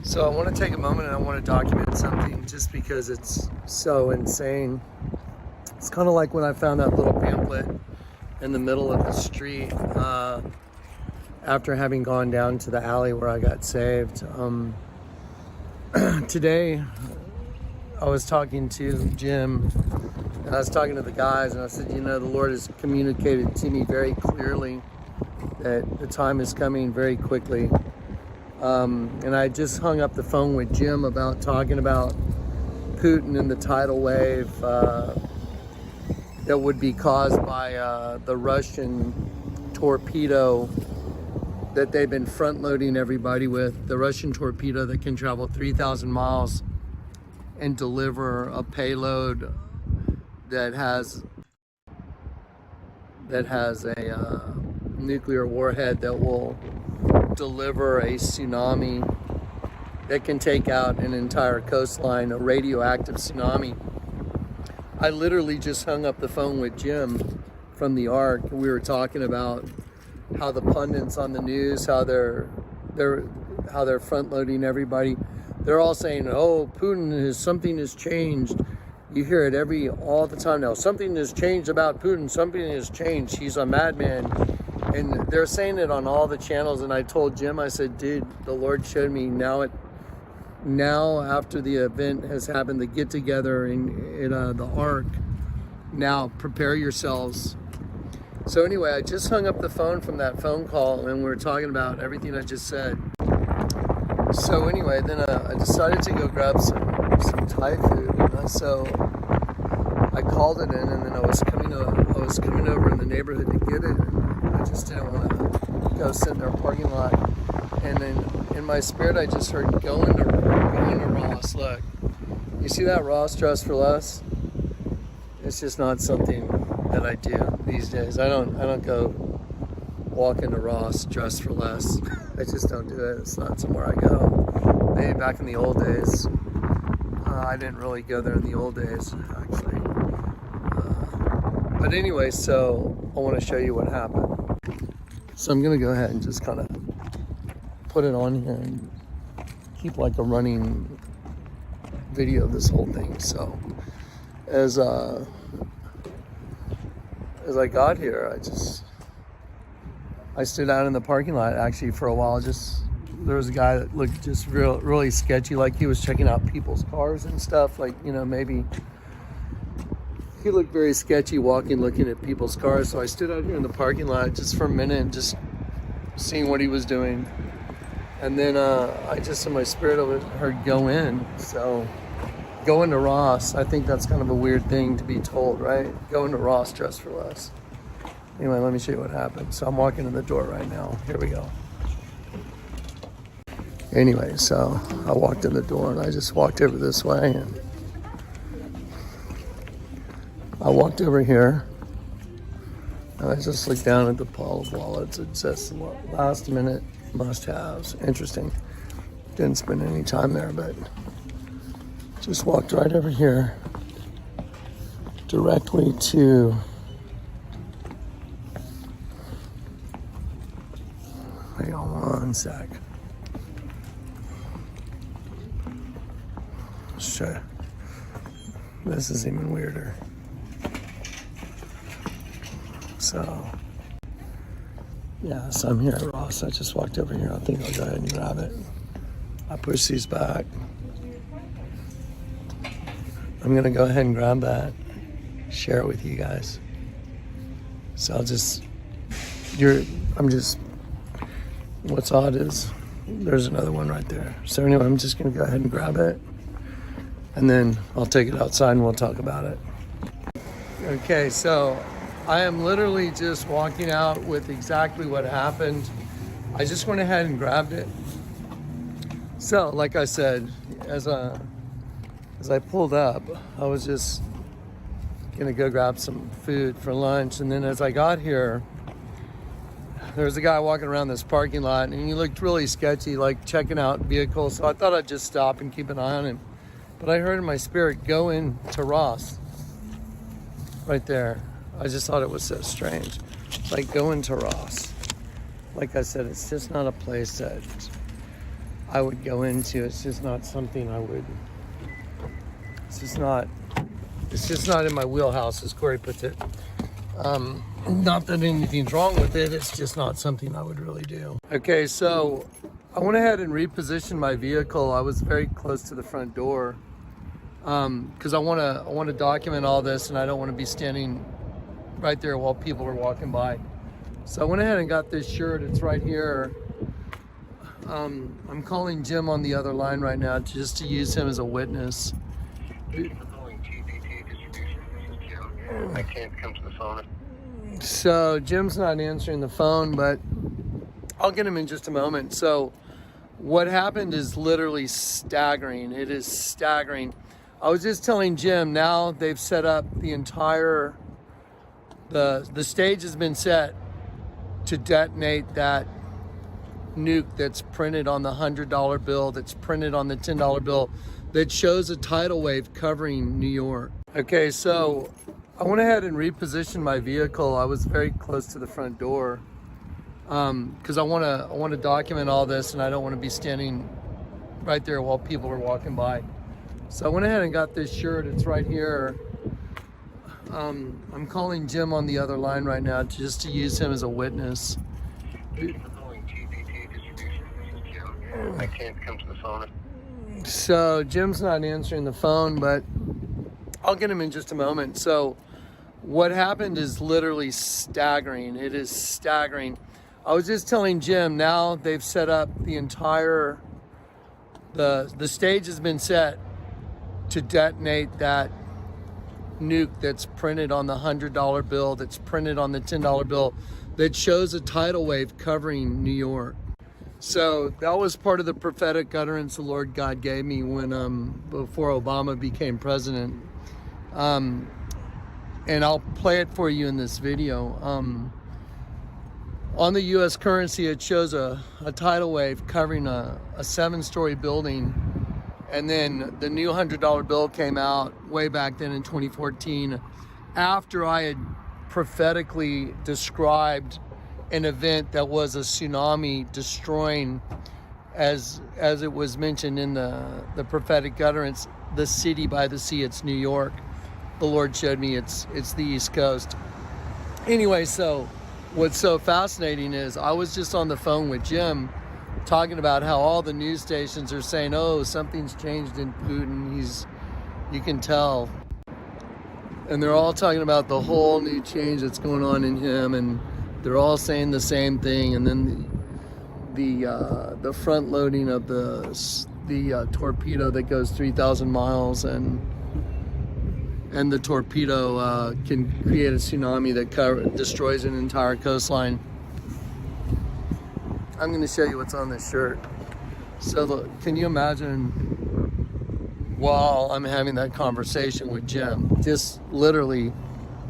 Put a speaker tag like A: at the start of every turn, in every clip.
A: So I want to take a moment and I want to document something just because it's so insane. It's kind of like when I found that little pamphlet in the middle of the street after having gone down to the alley where I got saved. Today I was talking to Jim and I was talking to the guys and I said, you know, the Lord has communicated to me very clearly that the time is coming very quickly. And I just hung up the phone with Jim about talking about Putin and the tidal wave that would be caused by the Russian torpedo that they've been front loading everybody with. The Russian torpedo that can travel 3,000 miles and deliver a payload that has a nuclear warhead that will deliver a tsunami that can take out an entire coastline, a radioactive tsunami. I literally just hung up the phone with Jim from the Ark. We were talking about how the pundits on the news, how they're front loading everybody. They're all saying, "Oh, something has changed." You hear it all the time now. Something has changed about Putin. Something has changed. He's a madman. And they're saying it on all the channels. And I told Jim, I said, dude, the Lord showed me now after the event has happened, the get together in the Ark, now prepare yourselves. So anyway, I just hung up the phone from that phone call and we were talking about everything I just said. So anyway, then I decided to go grab some Thai food. So I called it in and then I was coming over in the neighborhood to get it. I just didn't want to go sit in their parking lot. And then in my spirit, I just heard going to Ross. Look, you see that Ross Dress for Less? It's just not something that I do these days. I don't go walk into Ross Dress for Less. I just don't do it. It's not somewhere I go. Maybe back in the old days. I didn't really go there in the old days, actually. But anyway, so I want to show you what happened. So I'm going to go ahead and just kind of put it on here and keep like a running video of this whole thing. So as I got here, I stood out in the parking lot actually for a while. There was a guy that looked just really sketchy, like he was checking out people's cars and stuff. Like, you know, maybe he looked very sketchy looking at people's cars. So I stood out here in the parking lot just for a minute, just seeing what he was doing. And then I just, in my spirit, heard go in. So go into Ross. I think that's kind of a weird thing to be told, right? Go into Ross Dress for Less. Anyway, let me show you what happened. So I'm walking in the door right now. Here we go. Anyway, so I walked in the door and I just walked over this way and I walked over here and I just looked down at the pile of wallets. It says last minute must-haves. Interesting. Didn't spend any time there, but just walked right over here directly to hang on one sec. Sure. This is even weirder. So, yeah, so I'm here at Ross. I just walked over here. I think I'll go ahead and grab it. I push these back. I'm going to go ahead and grab that, share it with you guys. So what's odd is there's another one right there. So anyway, I'm just going to go ahead and grab it. And then I'll take it outside and we'll talk about it. Okay, so I am literally just walking out with exactly what happened. I just went ahead and grabbed it. So, like I said, as I pulled up, I was just gonna go grab some food for lunch. And then as I got here, there was a guy walking around this parking lot and he looked really sketchy, like checking out vehicles. So I thought I'd just stop and keep an eye on him. But I heard in my spirit, go into Ross, right there. I just thought it was so strange. Like, go into Ross. Like I said, it's just not a place that I would go into. It's just not something I would. It's just not in my wheelhouse, as Corey puts it. Not that anything's wrong with it, it's just not something I would really do. Okay, so I went ahead and repositioned my vehicle. I was very close to the front door because I want to document all this, and I don't want to be standing right there while people are walking by. So I went ahead and got this shirt. It's right here. I'm calling Jim on the other line right now just to use him as a witness.
B: Thank you for calling TBT Distribution. This is Jim. I can't come to the phone.
A: So Jim's not answering the phone, but I'll get him in just a moment. So what happened is literally staggering. It is staggering. I was just telling Jim, now they've set up the entire, the stage has been set to detonate that nuke that's printed on the $100 bill, that's printed on the $10 bill, that shows a tidal wave covering New York. Okay, so I went ahead and repositioned my vehicle. I was very close to the front door because I want to document all this, and I don't want to be standing right there while people are walking by. So I went ahead and got this shirt. It's right here. I'm calling Jim on the other line right now just to use him as a witness.
B: Thank you for calling TBT Distribution. This is Jim. I can't come to the phone.
A: So Jim's not answering the phone, but I'll get him in just a moment. So what happened is literally staggering. It is staggering. I was just telling Jim, now they've set up the entire, the stage has been set to detonate that nuke that's printed on the $100 bill, that's printed on the $10 bill, that shows a tidal wave covering New York. So that was part of the prophetic utterance the Lord God gave me when before Obama became president. And I'll play it for you in this video. On the US currency, it shows a tidal wave covering a 7-story building. And then the new $100 bill came out way back then in 2014, after I had prophetically described an event that was a tsunami destroying, as it was mentioned in the prophetic utterance, the city by the sea. It's New York. The Lord showed me it's the East Coast. Anyway, so what's so fascinating is I was just on the phone with Jim talking about how all the news stations are saying, oh, something's changed in Putin. You can tell. And they're all talking about the whole new change that's going on in him, and they're all saying the same thing. And then the front loading of the torpedo that goes 3,000 miles, and the torpedo can create a tsunami that destroys an entire coastline. I'm going to show you what's on this shirt. So look, can you imagine while I'm having that conversation with Jim, just literally,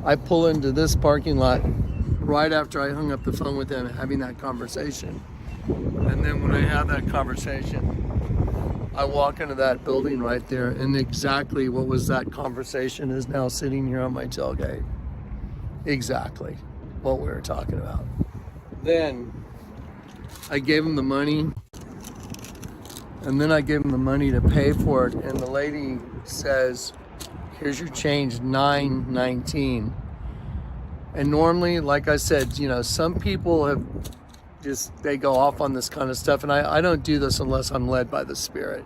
A: I pull into this parking lot right after I hung up the phone with him, having that conversation. And then when I have that conversation, I walk into that building right there, and exactly what was that conversation is now sitting here on my tailgate. Exactly what we were talking about. Then I gave him the money, and then I gave him the money to pay for it, and the lady says, here's your change, $9.19. And normally, like I said, you know, some people have they go off on this kind of stuff, and I don't do this unless I'm led by the Spirit.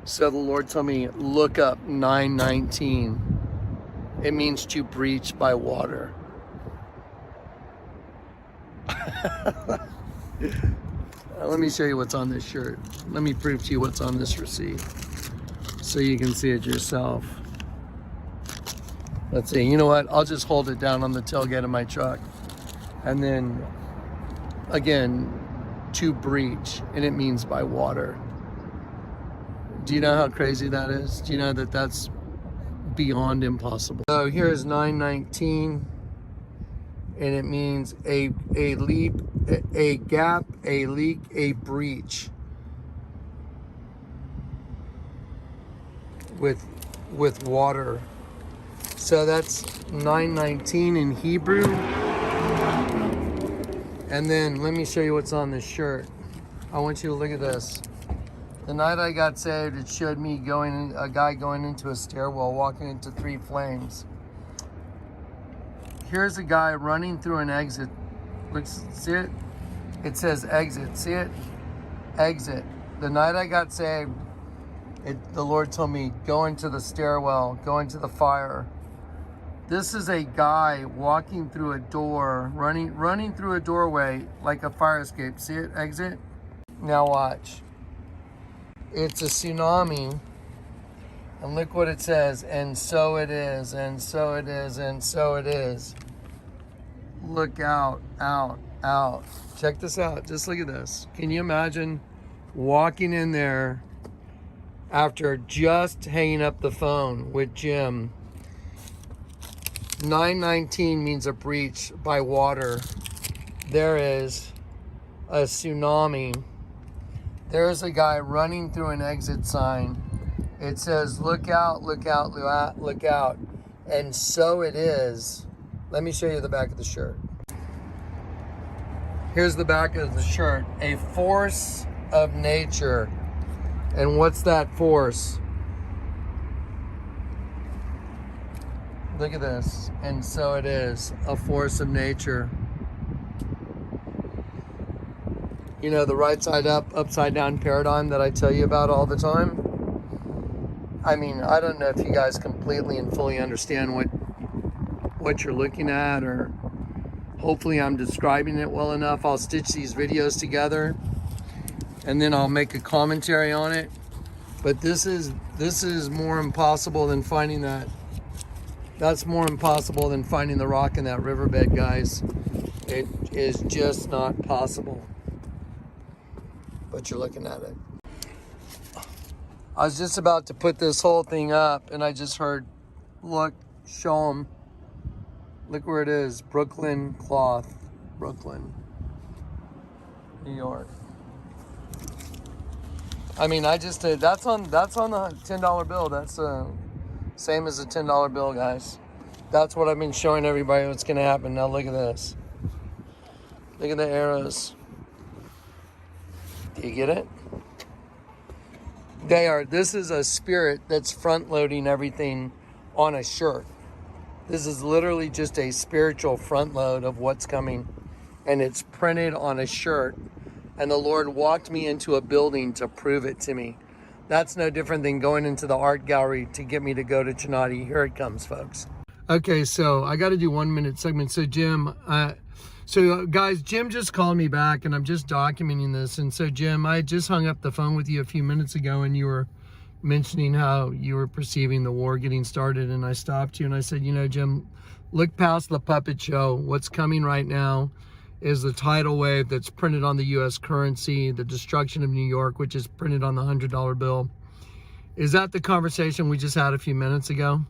A: So the Lord told me, look up $9.19. It means to breach by water. Let me show you what's on this shirt. Let me prove to you what's on this receipt so you can see it yourself. Let's see. You know what? I'll just hold it down on the tailgate of my truck. And then, again, to breach, and it means by water. Do you know how crazy that is? Do you know that that's beyond impossible? So here is 919, and it means a leap, a gap, a leak, a breach with water. So that's 919 in Hebrew. And then let me show you what's on this shirt. I want you to look at this. The night I got saved, it showed me a guy going into a stairwell, walking into 3 flames. Here's a guy running through an exit. Look, see it? It says exit. See it? Exit. The night I got saved, the Lord told me, go into the stairwell, go into the fire. This is a guy walking through a door, running through a doorway like a fire escape. See it? Exit. Now watch. It's a tsunami. And look what it says. And so it is, and so it is, and so it is. Look out, out, out. Check this out. Just look at this. Can you imagine walking in there after just hanging up the phone with Jim? 919 means a breach by water. There is a tsunami. There's a guy running through an exit sign. It says, look out, look out, look out, look out. And so it is. Let me show you the back of the shirt. Here's the back of the shirt. A force of nature. And what's that force? Look at this. And so it is. A force of nature. You know, the right side up, upside down paradigm that I tell you about all the time? I mean, I don't know if you guys completely and fully understand what you're looking at, or hopefully I'm describing it well enough. I'll stitch these videos together and then I'll make a commentary on it. But this is more impossible than finding that. That's more impossible than finding the rock in that riverbed, guys. It is just not possible. But you're looking at it. I was just about to put this whole thing up and I just heard, look, show them. Look where it is, Brooklyn Cloth, Brooklyn, New York. I mean, I just did, that's on the $10 bill. That's same as a $10 bill, guys. That's what I've been showing everybody what's gonna happen. Now look at this. Look at the arrows. Do you get it? This is a spirit that's front loading everything on a shirt. This is literally just a spiritual front load of what's coming, and it's printed on a shirt. And the Lord walked me into a building to prove it to me. That's no different than going into the art gallery to get me to go to Tsunami. Here it comes, folks. Okay, so I got to do 1 minute segment. So Jim, guys, Jim just called me back and I'm just documenting this. And so Jim, I just hung up the phone with you a few minutes ago and you were mentioning how you were perceiving the war getting started. And I stopped you and I said, you know, Jim, look past the puppet show. What's coming right now is the tidal wave that's printed on the U.S. currency, the destruction of New York, which is printed on the $100 bill. Is that the conversation we just had a few minutes ago?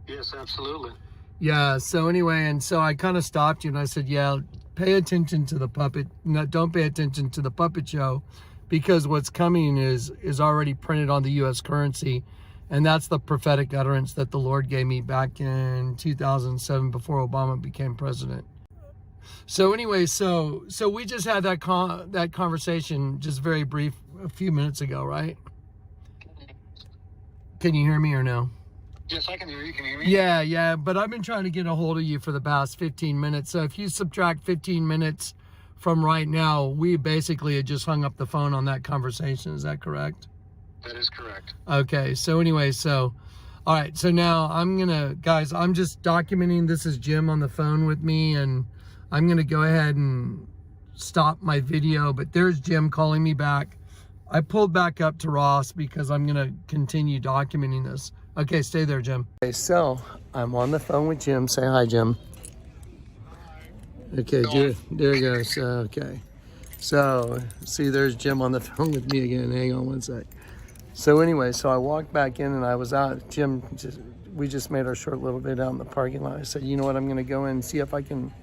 B: Yes, absolutely.
A: Yeah, so anyway, and so I kind of stopped you and I said, yeah, pay attention to the puppet. No, don't pay attention to the puppet show, because what's coming is already printed on the U.S. currency. And that's the prophetic utterance that the Lord gave me back in 2007 before Obama became president. So anyway, so we just had that conversation just very brief a few minutes ago, right? Can you hear me or no?
B: Yes, I can hear you. Can you hear me?
A: Yeah, but I've been trying to get a hold of you for the past 15 minutes. So if you subtract 15 minutes from right now, we basically had just hung up the phone on that conversation. Is that correct?
B: That is correct.
A: Okay, so anyway, all right, so now guys, I'm just documenting. This is Jim on the phone with me, and I'm gonna go ahead and stop my video, but there's Jim calling me back. I pulled back up to Ross because I'm gonna continue documenting this. Okay, stay there, Jim. Okay, so I'm on the phone with Jim. Say hi, Jim. Okay, there you go. So, okay. So, see, there's Jim on the phone with me again. Hang on one sec. So anyway, so I walked back in and I was out. Jim, we just made our short little bit out in the parking lot. I said, you know what, I'm gonna go in and see if I can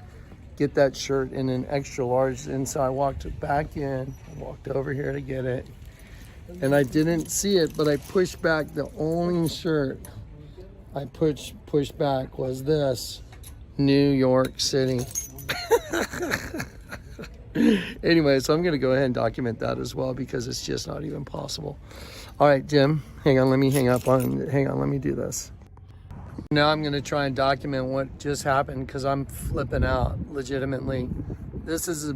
A: get that shirt in an extra large. And so I walked back in, I walked over here to get it. And I didn't see it, but I pushed back. The only shirt I pushed back was this, New York City. Anyway, so I'm going to go ahead and document that as well because it's just not even possible. All right, Jim, hang on, let me let me do this. Now I'm going to try and document what just happened because I'm flipping out legitimately. This is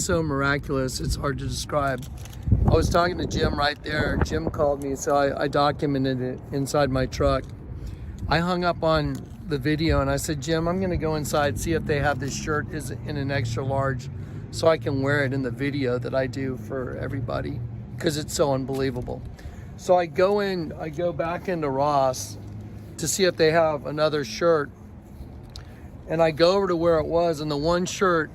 A: so miraculous. It's hard to describe. I was talking to Jim right there. Jim called me, so I documented it inside my truck. I hung up on the video and I said, Jim, I'm going to go inside, see if they have this shirt is in an extra large so I can wear it in the video that I do for everybody because it's so unbelievable. So I go back into Ross to see if they have another shirt. And I go over to where it was, and the one shirt,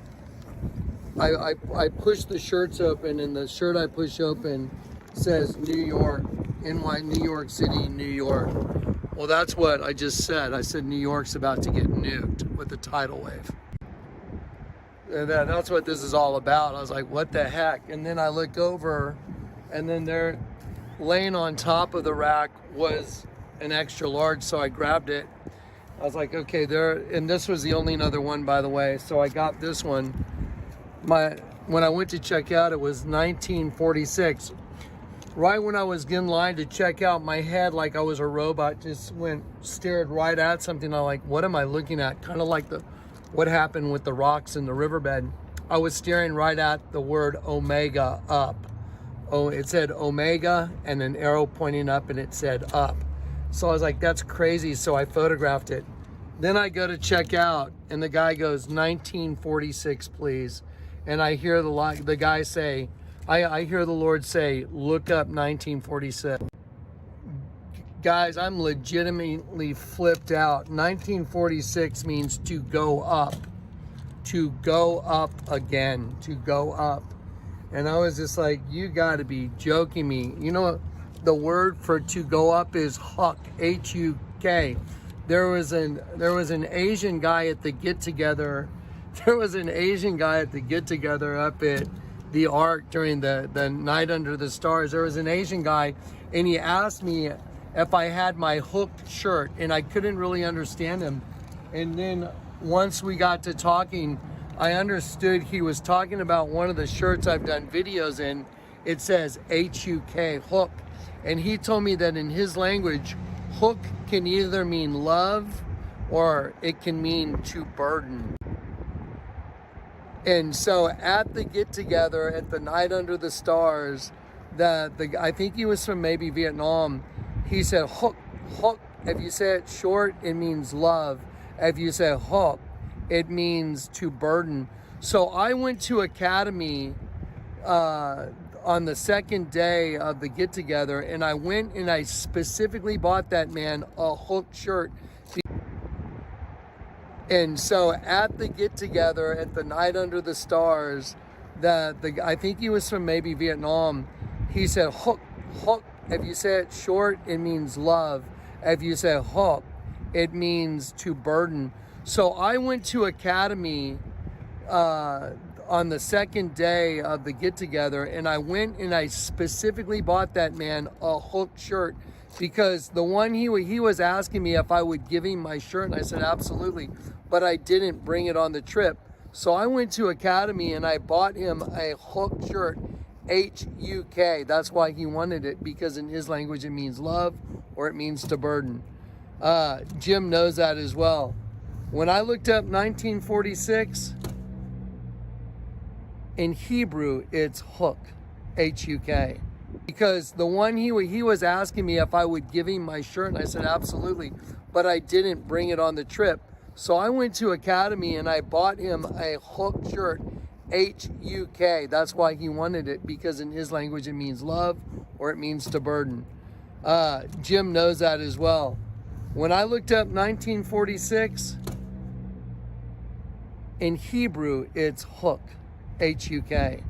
A: I push the shirts open, and the shirt I push open says New York, New York City, New York. Well, that's what I just said. I said New York's about to get nuked with a tidal wave. And that's what this is all about. I was like, what the heck? And then I look over, and then there, laying on top of the rack was an extra large, so I grabbed it. I was like, okay, and this was the only other one, by the way, so I got this one. When I went to check out, it was 1946. Right when I was in line to check out, my head, like I was a robot, just stared right at something. I'm like, what am I looking at? Kind of like what happened with the rocks in the riverbed. I was staring right at the word Omega up. Oh, it said Omega and an arrow pointing up, and it said up. So I was like, that's crazy. So I photographed it. Then I go to check out, and the guy goes, 1946, please. And I hear the guy say, I hear the Lord say, look up 1946. Guys, I'm legitimately flipped out. 1946 means to go up again, to go up. And I was just like, you got to be joking me. You know, the word for to go up is huk, H-U-K. There was an Asian guy at the get-together. There was an Asian guy at the get-together up at the Ark during the night under the stars. There was an Asian guy, and he asked me if I had my Hook shirt, and I couldn't really understand him. And then once we got to talking, I understood he was talking about one of the shirts I've done videos in. It says H-U-K, Hook. And he told me that in his language, hook can either mean love or it can mean to burden. And so at the get-together, at the night under the stars, I think he was from maybe Vietnam, he said, hook. If you say it short, it means love. If you say hook, it means to burden. So I went to Academy on the second day of the get-together, and I went and I specifically bought that man a Hook shirt. And so at the get-together, at the night under the stars, I think he was from maybe Vietnam, he said, hook. If you say it short, it means love. If you say hook, it means to burden. So I went to Academy on the second day of the get-together, and I went and I specifically bought that man a Hook shirt because the one he was asking me if I would give him my shirt, and I said absolutely, but I didn't bring it on the trip. So I went to Academy and I bought him a Hook shirt, H-U-K. That's why he wanted it, because in his language it means love or it means to burden. Jim knows that as well. When I looked up 1946, in Hebrew, it's Hook, H-U-K. Because the one he was asking me if I would give him my shirt, and I said absolutely, but I didn't bring it on the trip. So I went to Academy and I bought him a Hook shirt, H-U-K. That's why he wanted it, because in his language it means love or it means to burden. Jim knows that as well. When I looked up 1946, in Hebrew, it's Hook, H-U-K.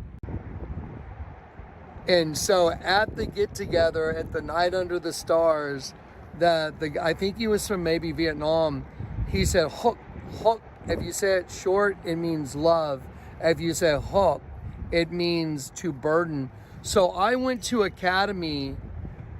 A: And so at the get-together, at the night under the stars, I think he was from maybe Vietnam, he said, hook. If you say it short, it means love. If you say hook, it means to burden. So I went to Academy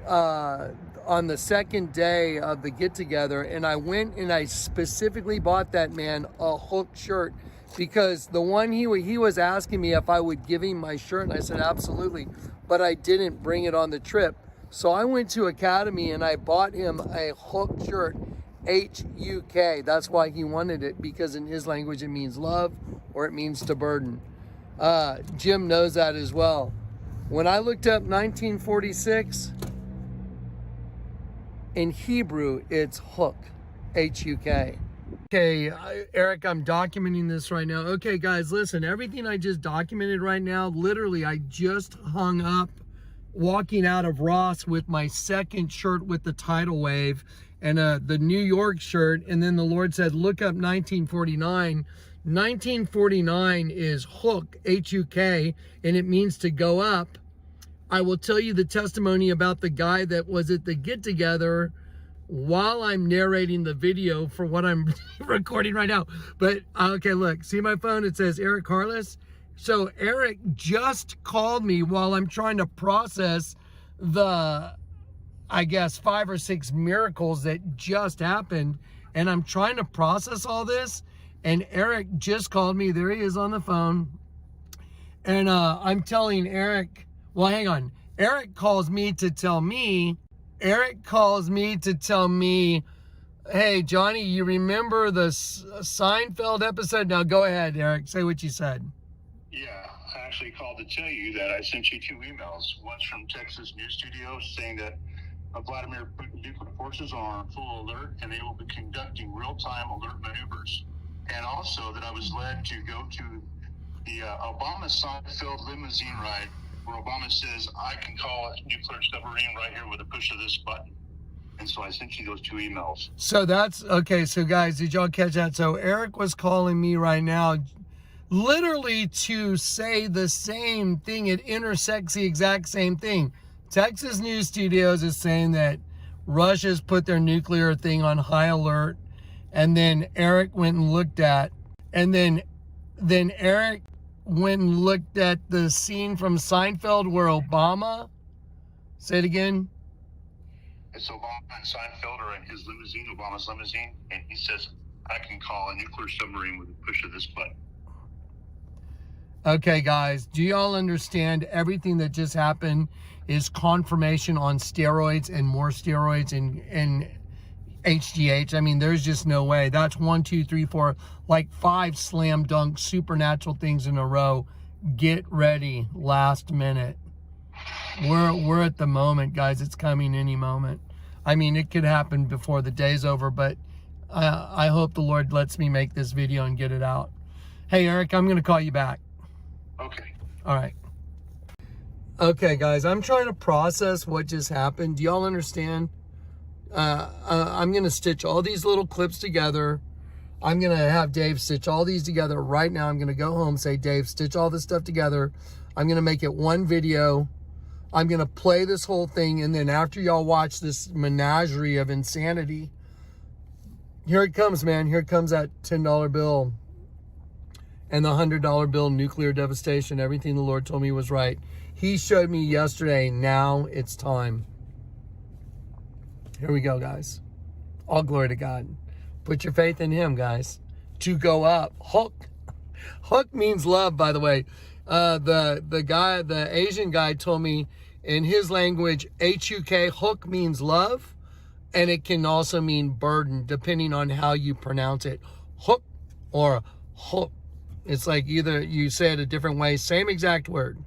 A: on the second day of the get-together, and I went and I specifically bought that man a Hook shirt because the one he was asking me if I would give him my shirt, and I said absolutely, but I didn't bring it on the trip. So I went to Academy and I bought him a Hook shirt, H-U-K. That's why he wanted it, because in his language it means love, or it means to burden. Jim knows that as well. When I looked up 1946, in Hebrew, it's Hook, H-U-K. Okay, Eric, I'm documenting this right now. Okay, guys, listen, everything I just documented right now, literally, I just hung up walking out of Ross with my second shirt with the tidal wave and the New York shirt. And then the Lord said, look up 1949. 1949 is Hook, H-U-K, and it means to go up. I will tell you the testimony about the guy that was at the get-together while I'm narrating the video for what I'm recording right now. But, okay, look, see my phone? It says Eric Carlos. So Eric just called me while I'm trying to process the, I guess, 5 or 6 miracles that just happened. And I'm trying to process all this. And Eric just called me. There he is on the phone. And I'm telling Eric, well, hang on. Eric calls me to tell me, hey, Johnny, you remember the Seinfeld episode? Now go ahead, Eric. Say what you said.
B: Yeah, I actually called to tell you that I sent you 2 emails. One's from Texas News Studio saying that Vladimir Putin nuclear forces are on full alert and they will be conducting real-time alert maneuvers. And also that I was led to go to the Obama Seinfeld limousine ride where Obama says, I can call a nuclear submarine right here with a push of this button. And so I sent you those 2 emails.
A: So that's, okay, so guys, did y'all catch that? So Eric was calling me right now literally to say the same thing. It intersects the exact same thing. Texas News Studios is saying that Russia's put their nuclear thing on high alert. And then Eric went and looked at, and then Eric went and looked at the scene from Seinfeld where Obama, say it again.
B: It's Obama and Seinfeld are in his limousine, Obama's limousine, and he says, I can call a nuclear submarine with a push of this button.
A: Okay, guys, do y'all understand everything that just happened is confirmation on steroids and more steroids and HGH? I mean, there's just no way. That's 1, 2, 3, 4, like 5 slam dunk supernatural things in a row. Get ready, last minute. We're at the moment, guys. It's coming any moment. I mean, it could happen before the day's over, but I hope the Lord lets me make this video and get it out. Hey, Eric, I'm going to call you back.
B: Okay.
A: All right. Okay, guys, I'm trying to process what just happened. Do y'all understand? I'm going to stitch all these little clips together. I'm going to have Dave stitch all these together right now. I'm going to go home, say, Dave, stitch all this stuff together. I'm going to make it one video. I'm going to play this whole thing. And then after y'all watch this menagerie of insanity, here it comes, man. Here comes that $10 bill and the $100 bill, nuclear devastation. Everything the Lord told me was right. He showed me yesterday. Now it's time. Here we go, guys. All glory to God. Put your faith in him, guys. To go up. Hook. Hook means love, by the way. The Asian guy told me in his language, H-U-K, hook means love. And it can also mean burden, depending on how you pronounce it. Hook or hook. It's like either you say it a different way, same exact word.